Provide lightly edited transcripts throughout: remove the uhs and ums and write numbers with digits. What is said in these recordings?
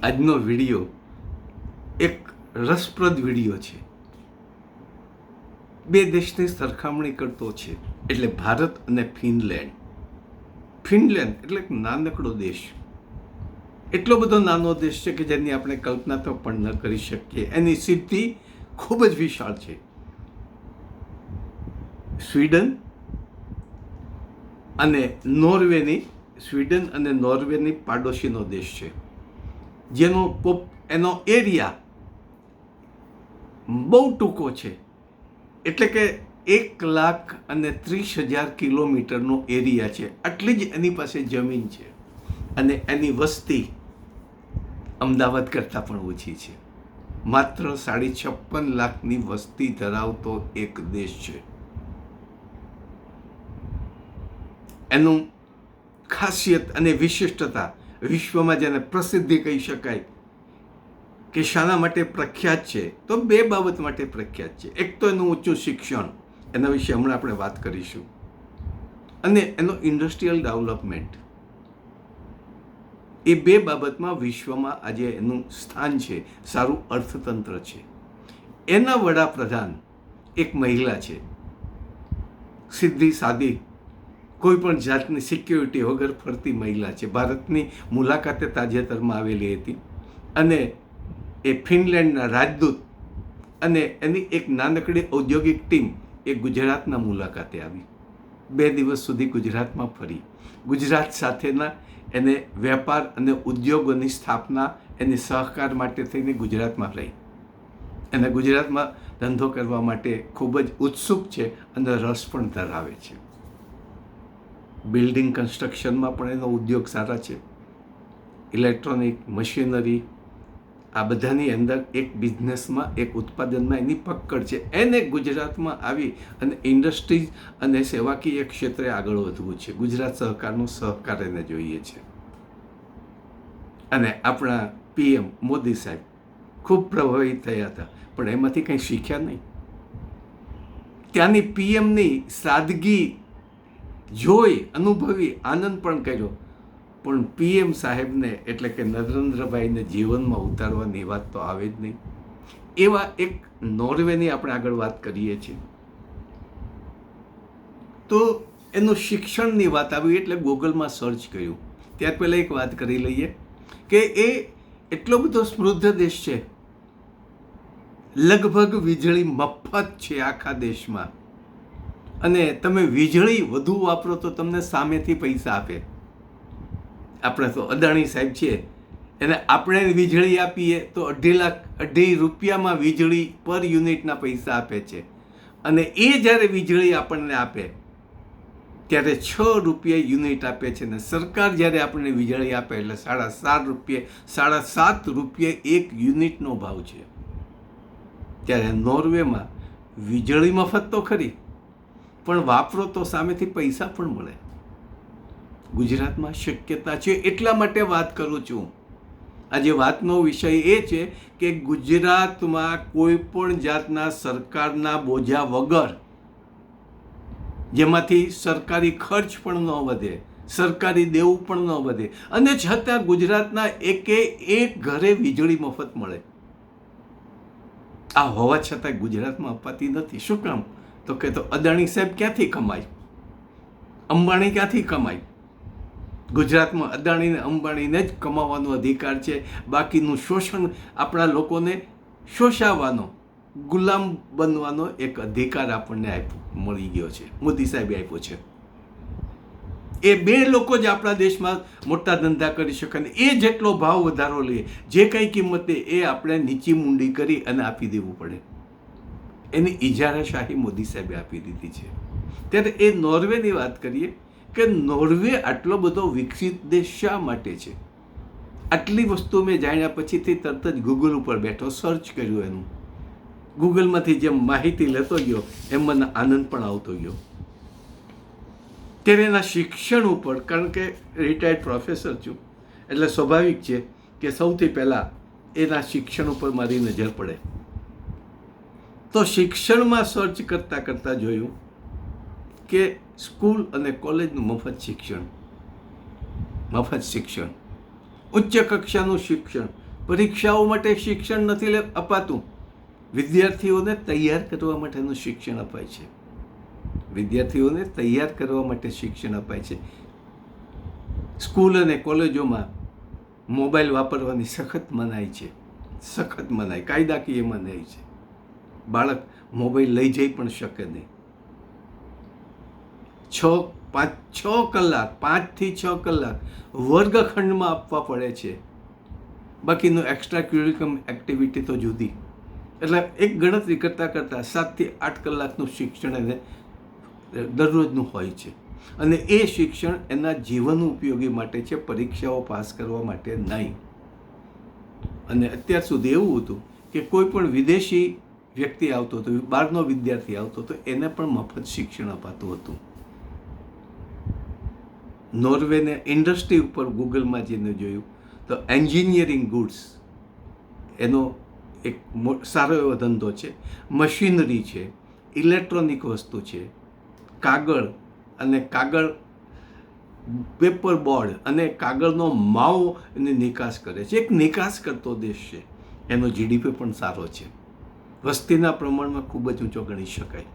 આજનો વિડીયો એક રસપ્રદ વિડીયો છે. બે દેશની સરખામણી કરતો છે, એટલે ભારત અને ફિનલેન્ડ. ફિનલેન્ડ એટલે એક નાનકડો દેશ, એટલો બધો નાનો દેશ છે કે જેની આપણે કલ્પના તો પણ ન કરી શકીએ. એની સિદ્ધિ ખૂબ જ વિશાળ છે. સ્વીડન અને નોર્વેની પાડોશીનો દેશ છે, જેનો એનો એરિયા બહુ ટૂંકો છે. એટલે કે 1,30,000 કિલોમીટરનો એરિયા છે. આટલી જ એની પાસે જમીન છે અને એની વસ્તી અમદાવાદ કરતાં પણ ઓછી છે. માત્ર 56 લાખની વસ્તી ધરાવતો એક દેશ છે. એનું ખાસિયત અને વિશિષ્ટતા વિશ્વમાં જેને પ્રસિદ્ધિ કહી શકાય કે શાના માટે પ્રખ્યાત છે, તો બે બાબત માટે પ્રખ્યાત છે. એક તો એનું ઊંચું શિક્ષણ, એના વિશે હમણાં આપણે વાત કરીશું, અને એનો ઇન્ડસ્ટ્રીયલ ડેવલપમેન્ટ. એ બે બાબતમાં વિશ્વમાં આજે એનું સ્થાન છે, સારું અર્થતંત્ર છે. એના વડાપ્રધાન એક મહિલા છે, સીધી સાદી, કોઈ પણ જાતની સિક્યોરિટી વગર ફરતી મહિલા છે. ભારતની મુલાકાતે તાજેતરમાં આવેલી હતી અને એ ફિનલેન્ડના રાજદૂત અને એની એક નાનકડી ઔદ્યોગિક ટીમ એ ગુજરાતના મુલાકાતે આવી. 2 દિવસ સુધી ગુજરાતમાં ફરી. ગુજરાત સાથેના એને વેપાર અને ઉદ્યોગોની સ્થાપના, એની સહકાર માટે થઈને ગુજરાતમાં રહી. અને ગુજરાતમાં ધંધો કરવા માટે ખૂબ જ ઉત્સુક છે અને રસ પણ ધરાવે છે. બિલ્ડિંગ કન્સ્ટ્રક્શનમાં પણ એનો ઉદ્યોગ સારા છે. ઇલેક્ટ્રોનિક, મશીનરી, આ બધાની અંદર એક બિઝનેસમાં, એક ઉત્પાદનમાં એની પકડ છે. એને ગુજરાતમાં આવી અને ઇન્ડસ્ટ્રીઝ અને સેવાકીય ક્ષેત્રે આગળ વધવું છે. ગુજરાત સહકારનો સહકાર એને જોઈએ છે. અને આપણા PM મોદી સાહેબ ખૂબ પ્રભાવિત થયા હતા, પણ એમાંથી કંઈ શીખ્યા નહીં. ત્યાંની PMની સાદગી જોઈ, અનુભવી, આનંદ પણ કર્યો, પણ PM સાહેબને એટલે કે નરેન્દ્રભાઈને જીવનમાં ઉતારવાની વાત તો આવે જ નહીં. એવા એક નોર્વેની આપણે આગળ વાત કરીએ છીએ. તો એનું શિક્ષણની વાત આવી એટલે ગૂગલમાં સર્ચ કર્યું. ત્યાર પહેલાં એક વાત કરી લઈએ કે એ એટલો બધો સમૃદ્ધ દેશ છે, લગભગ વીજળી મફત છે આખા દેશમાં. અને તમે વીજળી વધુ વાપરો તો તમને સામેથી પૈસા આપે. આપણે તો અદાણી સાહેબ છે, એને આપણે વીજળી આપીએ તો 2.5 રૂપિયામાં વીજળી પર યુનિટના પૈસા આપે છે. અને એ જ્યારે વીજળી આપણને આપે ત્યારે 6 રૂપિયા યુનિટ આપે છે. ને સરકાર જ્યારે આપણને વીજળી આપે એટલે 7.5 રૂપિયા એક યુનિટનો ભાવ છે. ત્યારે નોર્વેમાં વીજળી મફત તો ખરી, પણ વાપરો તો સામેથી પૈસા પણ મળે. ગુજરાતમાં શક્યતા છે, એટલા માટે વાત કરું છું. આજે વાતનો વિષય એ છે કે ગુજરાતમાં કોઈ પણ જાતના સરકારના બોજા વગર, જેમાંથી સરકારી ખર્ચ પણ ન વધે, સરકારી દેવું પણ ન વધે, અને છતાં ગુજરાતના એકે એક ઘરે વીજળી મફત મળે. આ હોવા છતાં ગુજરાતમાં અપાતી નથી. શું કામ? તો કે તો અદાણી સાહેબ ક્યાંથી કમાય, અંબાણી ક્યાંથી કમાય? ગુજરાતમાં અદાણીને અંબાણીને જ કમાવાનો અધિકાર છે. બાકીનું શોષણ, આપણા લોકોને શોષાવાનો, ગુલામ બનવાનો એક અધિકાર આપણને મળી ગયો છે, મોદી સાહેબે આપ્યો છે. એ બે લોકો જ આપણા દેશમાં મોટા ધંધા કરી શકે અને એ જેટલો ભાવ વધારો લે, જે કંઈ કિંમતે, એ આપણે નીચી મૂંડી કરી અને આપી દેવું પડે. એની ઇજારાશાહી મોદી સાહેબે આપી દીધી છે. ત્યારે એ નોર્વેની વાત કરીએ કે નોર્વે આટલો બધો વિકસિત દેશ શા માટે છે? આટલી વસ્તુ મેં જાણ્યા પછીથી તરત જ ગૂગલ ઉપર બેઠો, સર્ચ કર્યું એનું. ગૂગલમાંથી જેમ માહિતી લેતો ગયો એમ મને આનંદ પણ આવતો ગયો. ત્યારે એના શિક્ષણ ઉપર, કારણ કે રિટાયર્ડ પ્રોફેસર છું એટલે સ્વાભાવિક છે કે સૌથી પહેલાં એના શિક્ષણ ઉપર મારી નજર પડે. તો શિક્ષણમાં સર્ચ કરતાં જોયું કે સ્કૂલ અને કોલેજનું મફત શિક્ષણ, ઉચ્ચ કક્ષાનું શિક્ષણ, પરીક્ષાઓ માટે શિક્ષણ નથી અપાતું, વિદ્યાર્થીઓને તૈયાર કરવા માટેનું શિક્ષણ અપાય છે. વિદ્યાર્થીઓને તૈયાર કરવા માટે શિક્ષણ અપાય છે. સ્કૂલ અને કોલેજોમાં મોબાઈલ વાપરવાની સખત મનાઈ છે, સખત મનાઈ, કાયદાકીય મનાઈ છે. બાળક મોબાઈલ લઈ જઈ પણ શકે નહીં. 5 થી 6 કલાક વર્ગખંડમાં આપવા પડે છે, બાકીનું એક્સ્ટ્રા ક્યુરિકમ એક્ટિવિટી તો જુદી. એટલે એક ગણતરી કરતાં 7 થી 8 કલાકનું શિક્ષણ એને દરરોજનું હોય છે. અને એ શિક્ષણ એના જીવન ઉપયોગી માટે છે, પરીક્ષાઓ પાસ કરવા માટે નહીં. અને અત્યાર સુધી એવું હતું કે કોઈ પણ વિદેશી વ્યક્તિ આવતો હતો, બહારનો વિદ્યાર્થી આવતો હતો, એને પણ મફત શિક્ષણ અપાતું હતું. નોર્વેને ઇન્ડસ્ટ્રી ઉપર ગૂગલમાં જઈને જોયું તો એન્જિનિયરિંગ ગુડ્સ એનો એક સારો એવો ધંધો છે, મશીનરી છે, ઇલેક્ટ્રોનિક વસ્તુ છે, કાગળ અને કાગળ પેપર બોર્ડ અને કાગળનો માવો એની નિકાસ કરે છે. એક નિકાસ કરતો દેશ છે. એનો જીડીપી પણ સારો છે, વસ્તીના પ્રમાણમાં ખૂબ જ ઊંચો ગણી શકાય.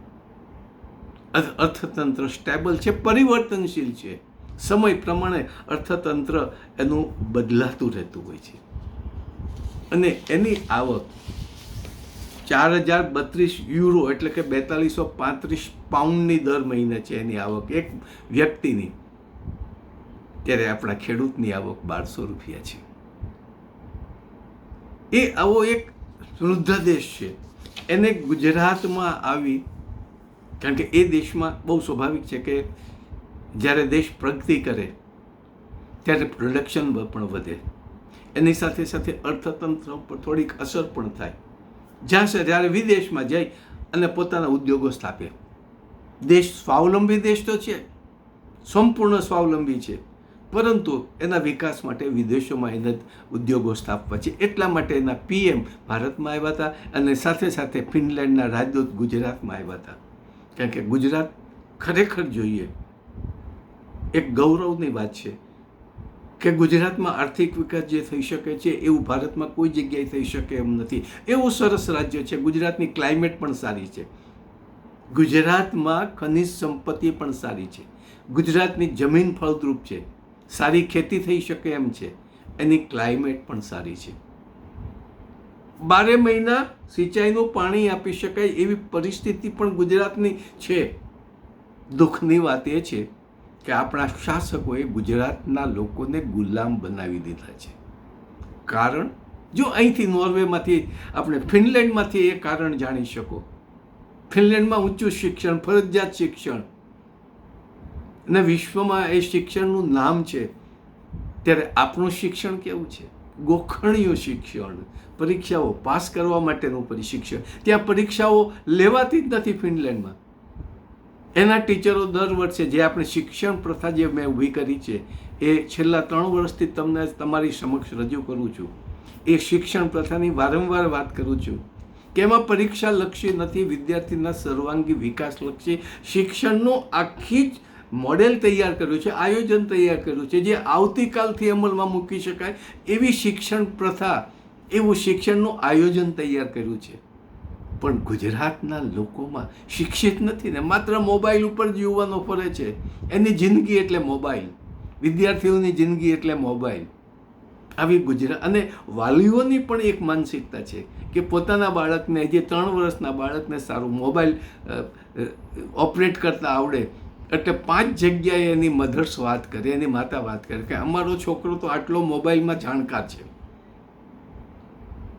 અર્થતંત્ર સ્ટેબલ છે, પરિવર્તનશીલ છે. સમય પ્રમાણે અર્થતંત્ર એનું બદલાતું રહેતું હોય છે. અને એની આવક 4032 યુરો એટલે કે 4235 પાઉન્ડની દર મહિને છે એની આવક એક વ્યક્તિની. ત્યારે આપણા ખેડૂતની આવક 1200 રૂપિયા છે. એ આવો એક વૃદ્ધ દેશ છે. એને ગુજરાતમાં આવી, કારણ કે એ દેશમાં બહુ સ્વાભાવિક છે કે જ્યારે દેશ પ્રગતિ કરે ત્યારે પ્રોડક્શન પણ વધે, એની સાથે સાથે અર્થતંત્ર પર થોડીક અસર પણ થાય. જ્યારે વિદેશમાં જઈ અને પોતાના ઉદ્યોગો સ્થાપે. દેશ સ્વાવલંબી દેશ તો છે, સંપૂર્ણ સ્વાવલંબી છે, પરંતુ એના વિકાસ માટે વિદેશોમાં એને ઉદ્યોગો સ્થાપવા છે. એટલા માટે એના PM ભારતમાં આવ્યા હતા અને સાથે સાથે ફિનલેન્ડના રાજદૂત ગુજરાતમાં આવ્યા હતા. કારણ કે ગુજરાત ખરેખર જોઈએ એક ગૌરવની વાત છે કે ગુજરાતમાં આર્થિક વિકાસ જે થઈ શકે છે એવું ભારતમાં કોઈ જગ્યાએ થઈ શકે એમ નથી. એવું સરસ રાજ્ય છે. ગુજરાતની ક્લાઇમેટ પણ સારી છે, ગુજરાતમાં ખનિજ સંપત્તિ પણ સારી છે, ગુજરાતની જમીન ફળદ્રુપ છે, સારી ખેતી થઈ શકે એમ છે, એની ક્લાઇમેટ પણ સારી છે. 12 મહિના સિંચાઈનું પાણી આપી શકાય એવી પરિસ્થિતિ પણ ગુજરાતની છે. દુઃખની વાત એ છે કે આપણા શાસકોએ ગુજરાતના લોકોને ગુલામ બનાવી દીધા છે. કારણ જો અહીંથી નોર્વેમાંથી આપણે ફિનલેન્ડમાંથી એ કારણ જાણી શકો. ફિનલેન્ડમાં ઊંચું શિક્ષણ, ફરજિયાત શિક્ષણ, અને વિશ્વમાં એ શિક્ષણનું નામ છે. ત્યારે આપણું શિક્ષણ કેવું છે? ગોખણિયું શિક્ષણ, પરીક્ષાઓ પાસ કરવા માટેનું શિક્ષણ. ત્યાં પરીક્ષાઓ લેવાતી જ નથી ફિનલેન્ડમાં. એના ટીચરો દર વર્ષે, જે આપણે શિક્ષણ પ્રથા જે મેં ઊભી કરી છે એ છેલ્લા 3 વર્ષથી તમને તમારી સમક્ષ રજૂ કરું છું. એ શિક્ષણ પ્રથાની વારંવાર વાત કરું છું કે એમાં પરીક્ષા લક્ષી નથી, વિદ્યાર્થીના સર્વાંગી વિકાસ લક્ષી શિક્ષણનું આખી જ મોડેલ તૈયાર કર્યું છે, આયોજન તૈયાર કર્યું છે, જે આવતીકાલથી અમલમાં મૂકી શકાય એવી શિક્ષણ પ્રથા, એવું શિક્ષણનું આયોજન તૈયાર કર્યું છે. પણ ગુજરાતના લોકોમાં શિક્ષિત નથી ને, માત્ર મોબાઈલ ઉપર જ યુવાનો ફરે છે. એની જિંદગી એટલે મોબાઈલ, વિદ્યાર્થીઓની જિંદગી એટલે મોબાઈલ. આવી ગુજરાત અને વાલીઓની પણ એક માનસિકતા છે કે પોતાના બાળકને, જે 3 વર્ષના બાળકને સારું મોબાઈલ ઓપરેટ કરતા આવડે એટલે 5 જગ્યાએ એની મધર્સ વાત કરે, એની માતા વાત કરે કે અમારો છોકરો તો આટલો મોબાઈલમાં જાણકાર છે.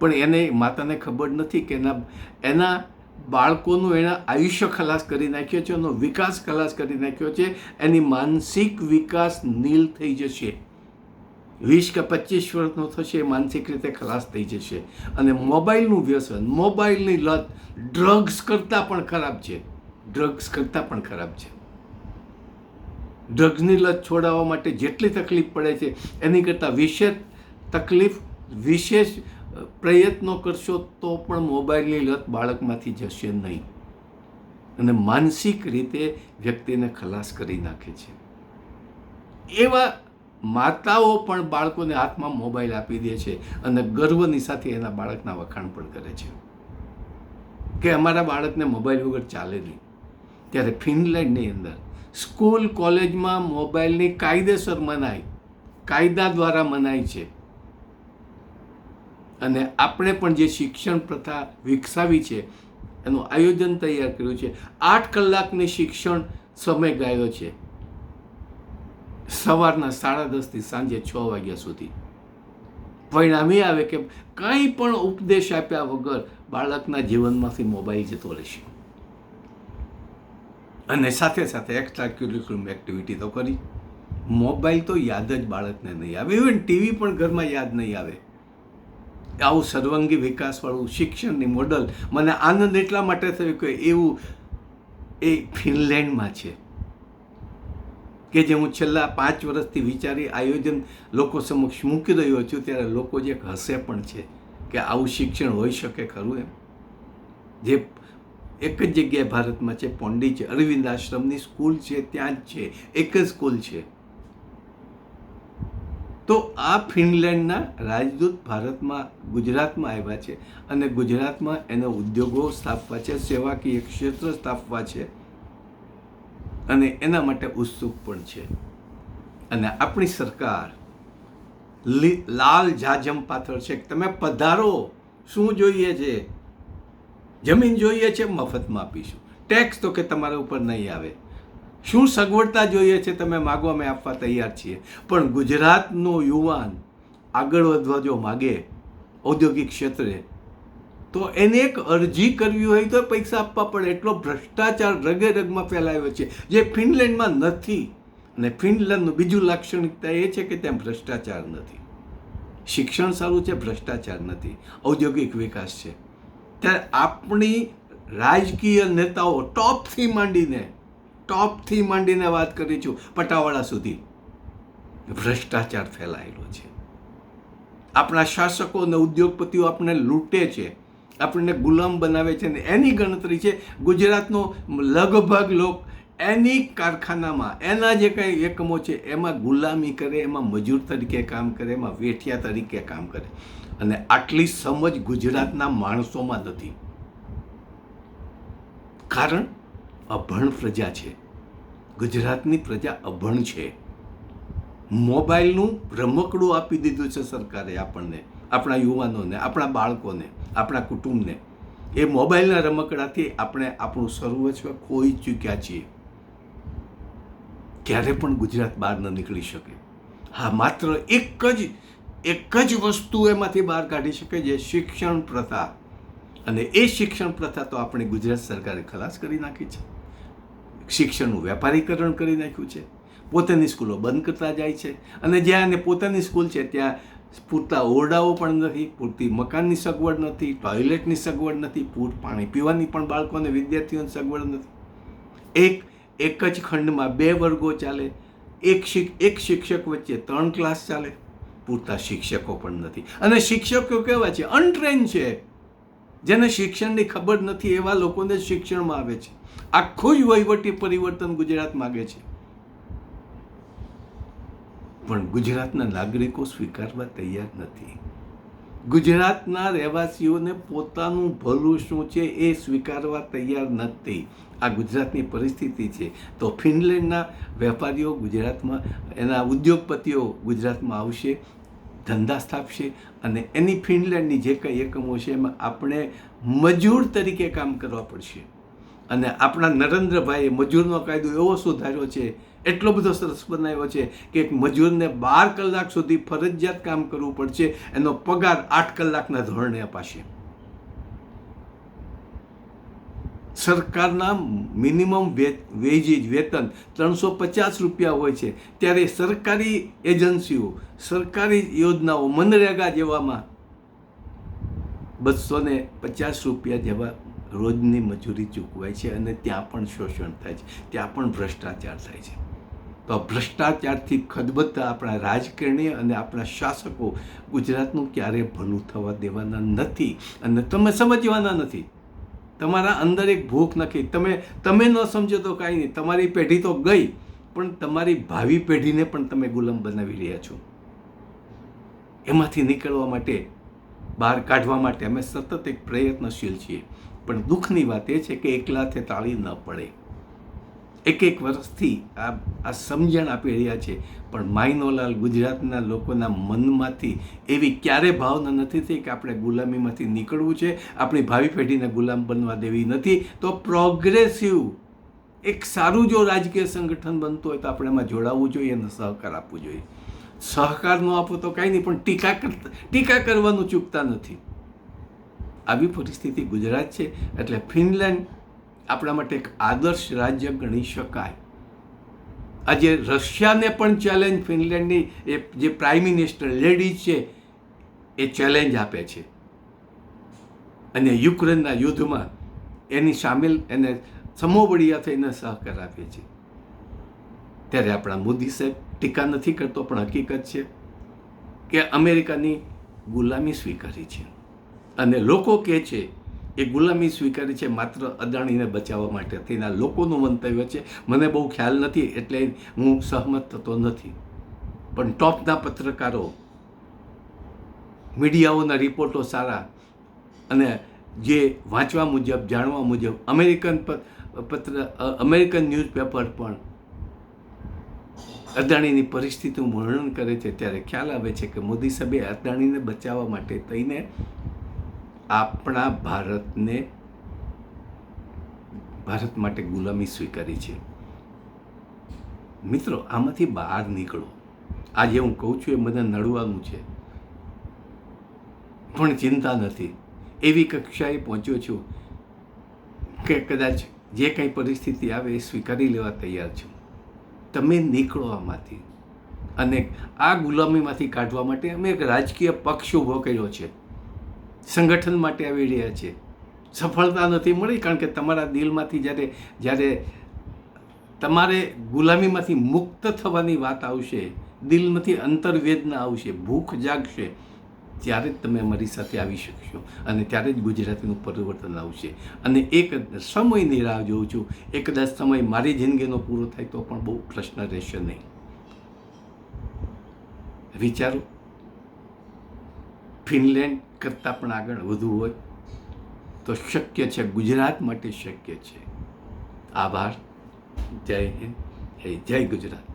પણ એને માતાને ખબર નથી કે એના બાળકોનું એના આયુષ્ય ખલાસ કરી નાખ્યો છે, એનો વિકાસ ખલાસ કરી નાખ્યો છે. એની માનસિક વિકાસ નીલ થઈ જશે. 20 કે 25 વર્ષનો થશે, માનસિક રીતે ખલાસ થઈ જશે. અને મોબાઈલનું વ્યસન, મોબાઈલની લત ડ્રગ્સ કરતાં પણ ખરાબ છે. ડ્રગ્સ કરતાં પણ ખરાબ છે. ડ્રગ્સની લત છોડાવવા માટે જેટલી તકલીફ પડે છે એની કરતાં વિશેષ પ્રયત્નો કરશો તો પણ મોબાઈલની લત બાળકમાંથી જશે નહીં અને માનસિક રીતે વ્યક્તિને ખલાસ કરી નાખે છે. એવા માતાઓ પણ બાળકોને હાથમાં મોબાઈલ આપી દે છે અને ગર્વની સાથે એના બાળકના વખાણ પણ કરે છે કે અમારા બાળકને મોબાઈલ વગર ચાલે નહીં. ત્યારે ફિનલેન્ડની અંદર સ્કૂલ કોલેજમાં મોબાઈલની કાયદેસર મનાઈ, કાયદા દ્વારા મનાઈ છે. અને આપણે પણ જે શિક્ષણ પ્રથા વિકસાવી છે એનું આયોજન તૈયાર કર્યું છે. 8 કલાકની શિક્ષણ સમયગાળો છે, સવારના 10:30 થી સાંજે 6 વાગ્યા સુધી. પરિણામ એ આવે કે કંઈ પણ ઉપદેશ આપ્યા વગર બાળકના જીવનમાંથી મોબાઈલ જતો રહેશે. અને સાથે સાથે એક્સ્ટ્રા ક્યુરિક્યુલમ એક્ટિવિટી તો કરી. મોબાઈલ તો યાદ જ બાળકને નહીં આવે, ઇવન ટીવી પણ ઘરમાં યાદ નહીં આવે. આવું સર્વાંગી વિકાસવાળું શિક્ષણની મોડલ મને આનંદ એટલા માટે થયો કે એવું એ ફિનલેન્ડમાં છે કે જે હું છેલ્લા 5 વર્ષથી વિચારી આયોજન લોકો સમક્ષ મૂકી રહ્યો છું. ત્યારે લોકો જે હસે પણ છે કે આવું શિક્ષણ હોઈ શકે ખરું એમ. જે એક જ જગ્યાએ ભારતમાં છે, પોંડી છે, અરવિંદ આશ્રમની સ્કૂલ છે, ત્યાં જ છે, એક જ સ્કૂલ છે. તો આ ફિનલેન્ડના રાજદૂત ભારતમાં, ગુજરાતમાં આવ્યા છે અને ગુજરાતમાં એને ઉદ્યોગો સ્થાપવા છે, સેવાકીય ક્ષેત્ર સ્થાપવા છે અને એના માટે ઉત્સુક પણ છે. અને આપણી સરકાર લાલ જાજમ પાથર છે કે તમે પધારો, શું જોઈએ છે, જમીન જોઈએ છે, મફતમાં આપીશું. ટેક્સ તો કે તમારા ઉપર નહીં આવે. શું સગવડતા જોઈએ છે તમે માગો, અમે આપવા તૈયાર છીએ. પણ ગુજરાતનો યુવાન આગળ વધવા જો માગે ઔદ્યોગિક ક્ષેત્રે, તો એને એક અરજી કરવી હોય તો પૈસા આપવા પડે. એટલો ભ્રષ્ટાચાર રગે રગમાં ફેલાયો છે, જે ફિનલેન્ડમાં નથી. અને ફિનલેન્ડનું બીજું લાક્ષણિકતા એ છે કે ત્યાં ભ્રષ્ટાચાર નથી. શિક્ષણ સારું છે, ભ્રષ્ટાચાર નથી, ઔદ્યોગિક વિકાસ છે. ત્યારે આપણી રાજકીય નેતાઓ ટોપથી માંડીને વાત કરી છું, પટાવાળા સુધી ભ્રષ્ટાચાર ફેલાયેલો છે. આપણા શાસકો અને ઉદ્યોગપતિઓ આપણને લૂંટે છે, આપણને ગુલામ બનાવે છે. ને એની ગણતરી છે ગુજરાતનો લગભગ લોક એની કારખાનામાં એના જે કંઈ એકમો છે એમાં ગુલામી કરે, એમાં મજૂર તરીકે કામ કરે, એમાં વેઠિયા તરીકે કામ કરે. અને આટલી સમજ ગુજરાતના માણસોમાં નથી. કારણ અભણ પ્રજા છે. ગુજરાતની પ્રજા અભણ છે. મોબાઈલનું રમકડું આપી દીધું છે સરકારે આપણને, આપણા યુવાનોને, આપણા બાળકોને, આપણા કુટુંબને. એ મોબાઈલના રમકડાથી આપણે આપણું સર્વસ્વ ખોઈ ચૂક્યા છીએ. ક્યારે પણ ગુજરાત બહાર ન નીકળી શકે. હા, માત્ર એક જ વસ્તુ એમાંથી બહાર કાઢી શકે, જે શિક્ષણ પ્રથા. અને એ શિક્ષણ પ્રથા તો આપણે ગુજરાત સરકારે ખલાસ કરી નાખી છે. શિક્ષણનું વેપારીકરણ કરી નાખ્યું છે. પોતાની સ્કૂલો બંધ કરતા જાય છે. અને જ્યાં પોતાની સ્કૂલ છે ત્યાં પૂરતા ઓરડાઓ પણ નથી, પૂરતી મકાનની સગવડ નથી, ટોયલેટની સગવડ નથી, પૂરતું પાણી પીવાની પણ બાળકોને, વિદ્યાર્થીઓને સગવડ નથી. એક જ ખંડમાં 2 વર્ગો ચાલે, એક શિક્ષક વચ્ચે 3 ક્લાસ ચાલે. પૂરતા શિક્ષકો પણ નથી. અને શિક્ષકો કેવા છે? અનટ્રેન છે. જેને શિક્ષણની ખબર નથી એવા લોકોને શિક્ષણમાં આવે છે. આખું જ વહીવટી પરિવર્તન ગુજરાત માગે છે. પણ ગુજરાતના નાગરિકો સ્વીકારવા તૈયાર નથી. ગુજરાતના રહેવાસીઓને પોતાનું ભલું શું છે એ સ્વીકારવા તૈયાર નથી. આ ગુજરાતની પરિસ્થિતિ છે. તો ફિનલેન્ડના વેપારીઓ ગુજરાતમાં, એના ઉદ્યોગપતિઓ ગુજરાતમાં આવશે, ધંધા સ્થાપશે અને એની ફિનલેન્ડની જે કંઈ એકમો છે એમાં આપણે મજૂર તરીકે કામ કરવા પડશે. અને આપણા નરેન્દ્રભાઈએ મજૂરનો કાયદો એવો સુધાર્યો છે, એટલો બધો સરસ બનાવ્યો છે કે એક મજૂરને 12 કલાક સુધી ફરજિયાત કામ કરવું પડશે. એનો પગાર 8 કલાકના ધોરણે અપાશે. સરકારના મિનિમમ વેતન 350 રૂપિયા હોય છે, ત્યારે સરકારી એજન્સીઓ, સરકારી યોજનાઓ, મનરેગા જેવામાં 250 રૂપિયા જેવા રોજની મજૂરી ચૂકવાય છે. અને ત્યાં પણ શોષણ થાય છે, ત્યાં પણ ભ્રષ્ટાચાર થાય છે. તો ભ્રષ્ટાચારથી ખદબદતા આપણા રાજકારણી અને આપણા શાસકો ગુજરાતનું ક્યારેય ભલું થવા દેવાના નથી. અને તમે સમજવાના નથી. તમારા અંદર એક ભૂખ નથી. તમે ન સમજો તો કાંઈ નહીં, તમારી પેઢી તો ગઈ, પણ તમારી ભાવિ પેઢીને પણ તમે ગુલામ બનાવી રહ્યા છો. એમાંથી નીકળવા માટે, બહાર કાઢવા માટે અમે સતત એક પ્રયત્નશીલ છીએ. પણ દુઃખની વાત એ છે કે એકલાથે તાળી ન પડે. એક વર્ષથી આ સમજણ આપી રહ્યા છે, પણ માઇનોલાલ ગુજરાતના લોકોના મનમાંથી એવી ક્યારે ભાવના નથી થઈ કે આપણે ગુલામીમાંથી નીકળવું છે, આપણી ભાવિ પેઢીને ગુલામ બનવા દેવી નથી. તો પ્રોગ્રેસિવ એક સારું જો રાજકીય સંગઠન બનતું હોય તો આપણે એમાં જોડાવવું જોઈએ અને સહકાર આપવું જોઈએ. સહકાર ન આપો તો કાંઈ નહીં, પણ ટીકા કરવાનું ચૂકતા નથી. આવી પરિસ્થિતિ ગુજરાત છે. એટલે ફિનલેન્ડ આપણા માટે એક આદર્શ રાજ્ય ગણી શકાય. આજે રશિયાને પણ ચેલેન્જ ફિનલેન્ડની જે પ્રાઇમ મિનિસ્ટર લેડી છે એ ચેલેન્જ આપે છે, અને યુક્રેનના યુદ્ધમાં એની સામેલ એને સમોવડિયા થઈને સહકાર આપે છે. ત્યારે આપણા મોદી સાહેબ ટીકા નથી કરતો, પણ હકીકત છે કે અમેરિકાની ગુલામી સ્વીકારી છે, અને લોકો કહે છે એ ગુલામી સ્વીકારી છે માત્ર અદાણીને બચાવવા માટે. તેના લોકોનું મંતવ્ય છે, મને બહુ ખ્યાલ નથી એટલે હું સહમત થતો નથી. પણ ટોપના પત્રકારો, મીડિયાઓના રિપોર્ટો સારા, અને જે વાંચવા મુજબ, જાણવા મુજબ અમેરિકન ન્યૂઝપેપર પણ અદાણીની પરિસ્થિતિનું વર્ણન કરે છે, ત્યારે ખ્યાલ આવે છે કે મોદી સાહેબે અદાણીને બચાવવા માટે થઈને આપણા ભારત માટે ગુલામી સ્વીકારી છે. મિત્રો, આમાંથી બહાર નીકળો. આજે હું કહું છું એ મને નડવાનું છે, પણ ચિંતા નથી. એવી કક્ષાએ પહોંચ્યો છું કે કદાચ જે કંઈ પરિસ્થિતિ આવે એ સ્વીકારી લેવા તૈયાર છું. તમે નીકળો આમાંથી, અને આ ગુલામીમાંથી કાઢવા માટે અમે એક રાજકીય પક્ષ ઊભો કર્યો છે. સંગઠન માટે આવી રહ્યા છે. સફળતા નથી મળી, કારણ કે તમારા દિલમાંથી જ્યારે તમારે ગુલામીમાંથી મુક્ત થવાની વાત આવશે, દિલમાંથી અંતર્વેદના આવશે, ભૂખ જાગશે, ત્યારે જ તમે અમારી સાથે આવી શકશો, અને ત્યારે જ ગુજરાતીનું પરિવર્તન આવશે. અને એક સમયની રાહ જોઉં છું. એક કદાચ સમય મારી જિંદગીનો પૂરો થાય તો પણ બહુ પ્રશ્ન રહેશે નહીં. વિચારો, ફિનલેન્ડ કરતાં પણ આગળ વધવું હોય તો શક્ય છે. ગુજરાત માટે શક્ય છે. આભાર. જય હિન્દ, જય ગુજરાત.